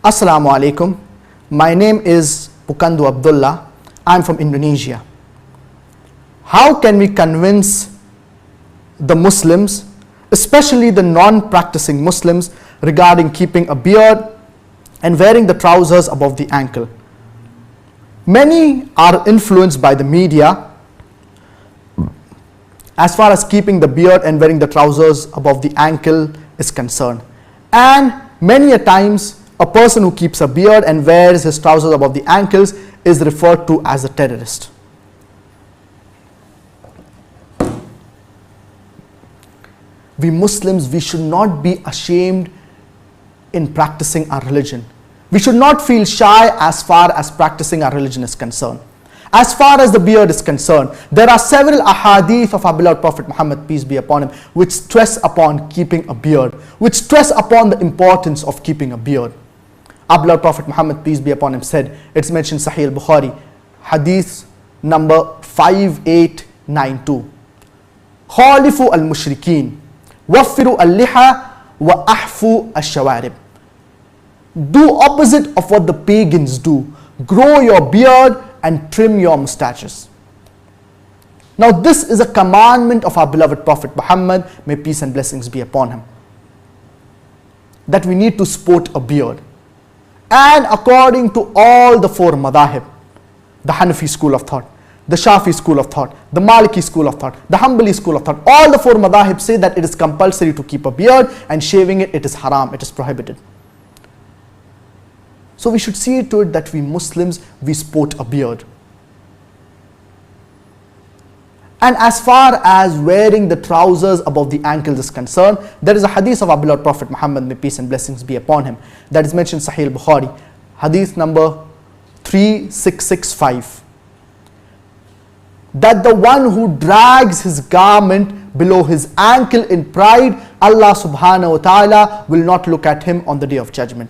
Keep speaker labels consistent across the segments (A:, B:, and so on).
A: Assalamu alaikum. My name is Pbuh Abdullah. I'm from Indonesia. How can we convince the Muslims, especially the non-practicing Muslims, regarding keeping a beard and wearing the trousers above the ankle? Many are influenced by the media as far as keeping the beard and wearing the trousers above the ankle is concerned. And many a times, a person who keeps a beard and wears his trousers above the ankles is referred to as a terrorist. We Muslims, we should not be ashamed in practicing our religion. We should not feel shy as far as practicing our religion is concerned. As far as the beard is concerned, there are several ahadith of our beloved Prophet Muhammad, peace be upon him, which stress upon keeping a beard, which stress upon the importance of keeping a beard. Our beloved Prophet Muhammad, peace be upon him, said, it's mentioned Sahih al-Bukhari, hadith number 5892. Khalifu al-mushrikeen, waffiru al-liha wa ahfu al-shawarib. Do opposite of what the pagans do. Grow your beard and trim your mustaches. Now this is a commandment of our beloved Prophet Muhammad, may peace and blessings be upon him, that we need to sport a beard. And according to all the four madahib, the Hanafi school of thought, the Shafi school of thought, the Maliki school of thought, the Hanbali school of thought, all the four madahib say that it is compulsory to keep a beard, and shaving it is haram, it is prohibited. So we should see to it that we Muslims, we sport a beard. And as far as wearing the trousers above the ankles is concerned, there is a hadith of our beloved Prophet Muhammad, may peace and blessings be upon him, that is mentioned Sahih al-Bukhari, hadith number 3665. That the one who drags his garment below his ankle in pride, Allah subhanahu wa ta'ala will not look at him on the day of judgment.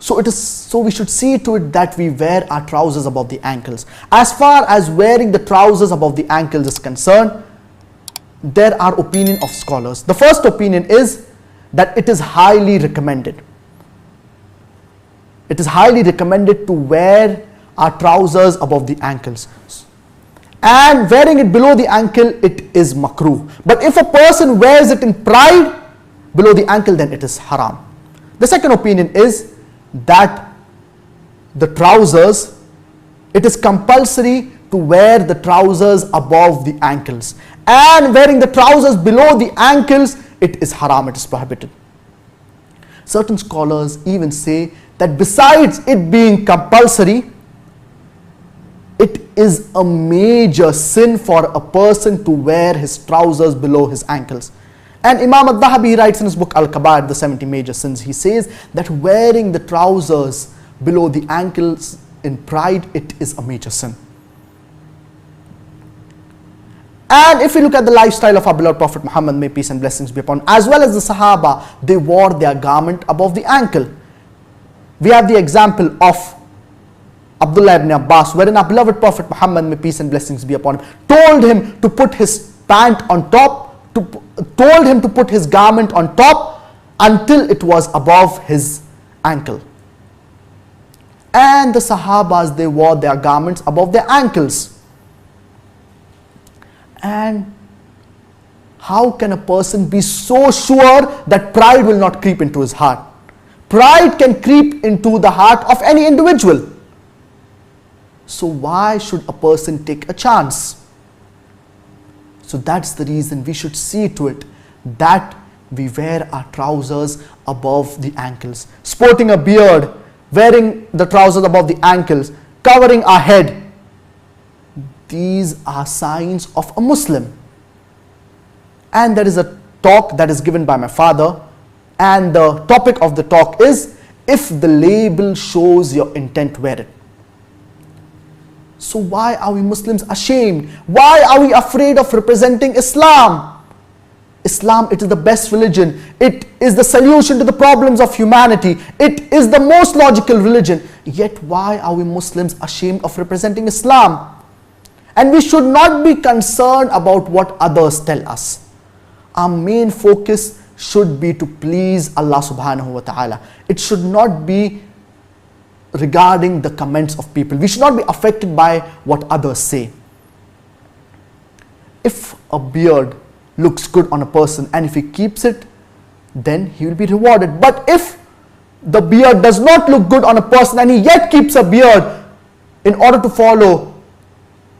A: So we should see to it that we wear our trousers above the ankles. As far as wearing the trousers above the ankles is concerned, there are opinion of scholars. The first opinion is that it is highly recommended. It is highly recommended to wear our trousers above the ankles. And wearing it below the ankle, it is makruh. But if a person wears it in pride below the ankle, then it is haram. The second opinion is that the trousers, it is compulsory to wear the trousers above the ankles, and wearing the trousers below the ankles, it is haram, it is prohibited. Certain scholars even say that besides it being compulsory, it is a major sin for a person to wear his trousers below his ankles. And Imam al-Dhahabi writes in his book Al-Kabair, the 70 major sins, he says that wearing the trousers below the ankles in pride, it is a major sin. And if we look at the lifestyle of our beloved Prophet Muhammad, may peace and blessings be upon him, as well as the Sahaba, they wore their garment above the ankle. We have the example of Abdullah ibn Abbas, wherein our beloved Prophet Muhammad, may peace and blessings be upon him, told him to put his pant on top, told him to put his garment on top until it was above his ankle. And the Sahabas, they wore their garments above their ankles. And how can a person be so sure that pride will not creep into his heart? Pride can creep into the heart of any individual. So why should a person take a chance? So that's the reason we should see to it that we wear our trousers above the ankles. Sporting a beard, wearing the trousers above the ankles, covering our head. These are signs of a Muslim. And there is a talk that is given by my father, and the topic of the talk is, if the label shows your intent, wear it. So why are we Muslims ashamed? Why are we afraid of representing Islam? Islam, it is the best religion. It is the solution to the problems of humanity. It is the most logical religion. Yet why are we Muslims ashamed of representing Islam? And we should not be concerned about what others tell us. Our main focus should be to please Allah subhanahu wa ta'ala. It should not be regarding the comments of people. We should not be affected by what others say. If a beard looks good on a person and if he keeps it, then he will be rewarded. But if the beard does not look good on a person and he yet keeps a beard in order to follow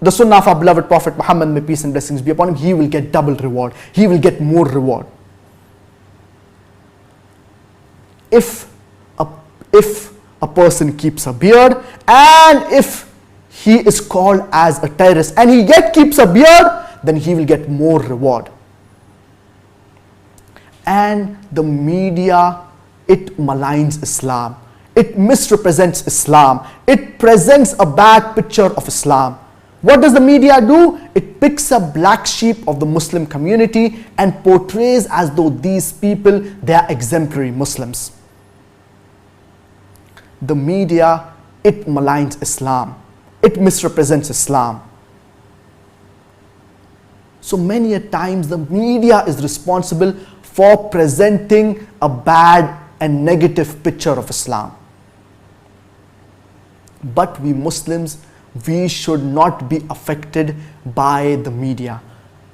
A: the Sunnah of our beloved Prophet Muhammad, may peace and blessings be upon him, he will get double reward. He will get more reward. If a person keeps a beard and if he is called as a terrorist and he yet keeps a beard, then he will get more reward. And the media, it maligns Islam. It misrepresents Islam. It presents a bad picture of Islam. What does the media do? It picks a black sheep of the Muslim community and portrays as though these people, they are exemplary Muslims. The media, it maligns Islam. It misrepresents Islam. So many a times the media is responsible for presenting a bad and negative picture of Islam. But we Muslims, we should not be affected by the media.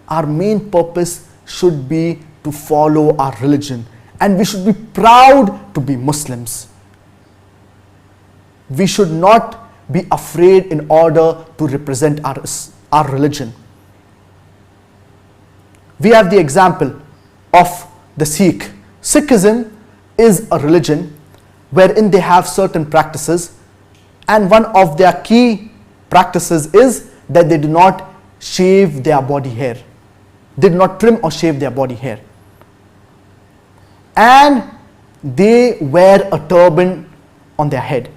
A: Our main purpose should be to follow our religion, and we should be proud to be Muslims. We should not be afraid in order to represent our religion. We have the example of the Sikh. Sikhism is a religion wherein they have certain practices, and one of their key practices is that they do not shave their body hair. They do not trim or shave their body hair. And they wear a turban on their head.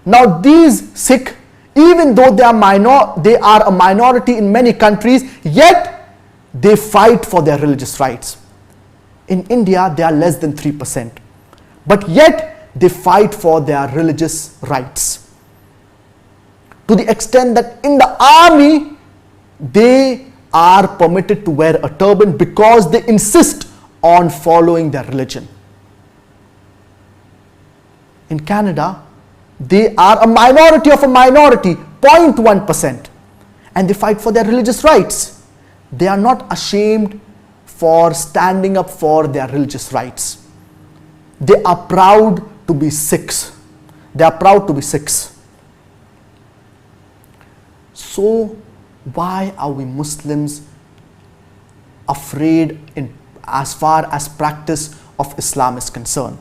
A: Now these Sikh, even though they are a minority in many countries, yet they fight for their religious rights. In India, they are less than 3%. But yet, they fight for their religious rights. To the extent that in the army, they are permitted to wear a turban because they insist on following their religion. In Canada, they are a minority of a minority, 0.1%. And they fight for their religious rights. They are not ashamed for standing up for their religious rights. They are proud to be Sikhs. They are proud to be Sikhs. So why are we Muslims afraid as far as practice of Islam is concerned?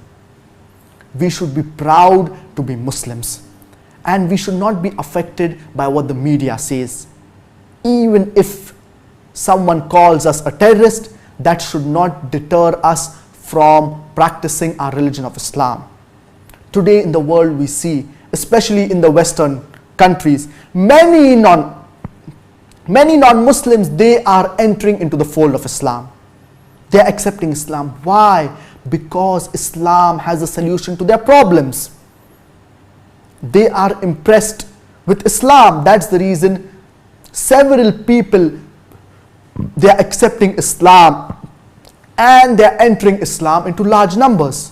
A: We should be proud to be Muslims, and we should not be affected by what the media says. Even if someone calls us a terrorist, that should not deter us from practicing our religion of Islam. Today in the world we see, especially in the Western countries, many non-Muslims, they are entering into the fold of Islam. They are accepting Islam. Why? Because Islam has a solution to their problems. They are impressed with Islam. That's the reason several people, they are accepting Islam and they are entering Islam into large numbers.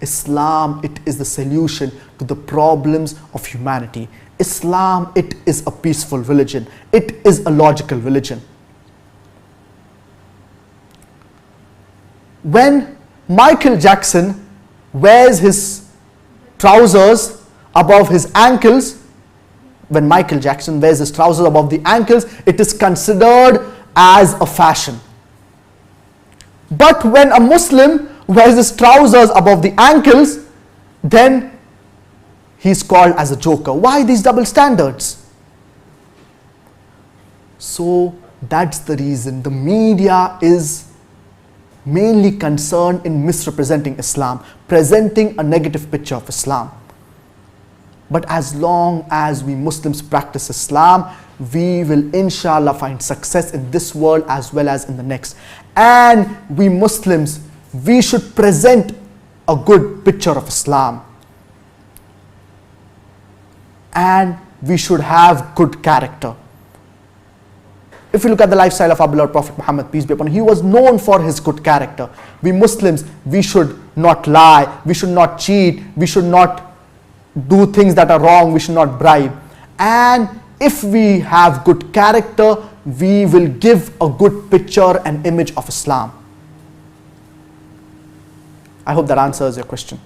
A: Islam, it is the solution to the problems of humanity. Islam, it is a peaceful religion. It is a logical religion. When Michael Jackson wears his trousers above his ankles, when Michael Jackson wears his trousers above the ankles, it is considered as a fashion. But when a Muslim wears his trousers above the ankles, then he's called as a joker. Why these double standards? So that's the reason the media is mainly concerned in misrepresenting Islam, presenting a negative picture of Islam. But as long as we Muslims practice Islam, we will inshallah find success in this world as well as in the next. And we Muslims, we should present a good picture of Islam. And we should have good character. If you look at the lifestyle of our beloved Prophet Muhammad, peace be upon him, he was known for his good character. We Muslims, we should not lie, we should not cheat, we should not do things that are wrong, we should not bribe. And if we have good character, we will give a good picture and image of Islam. I hope that answers your question.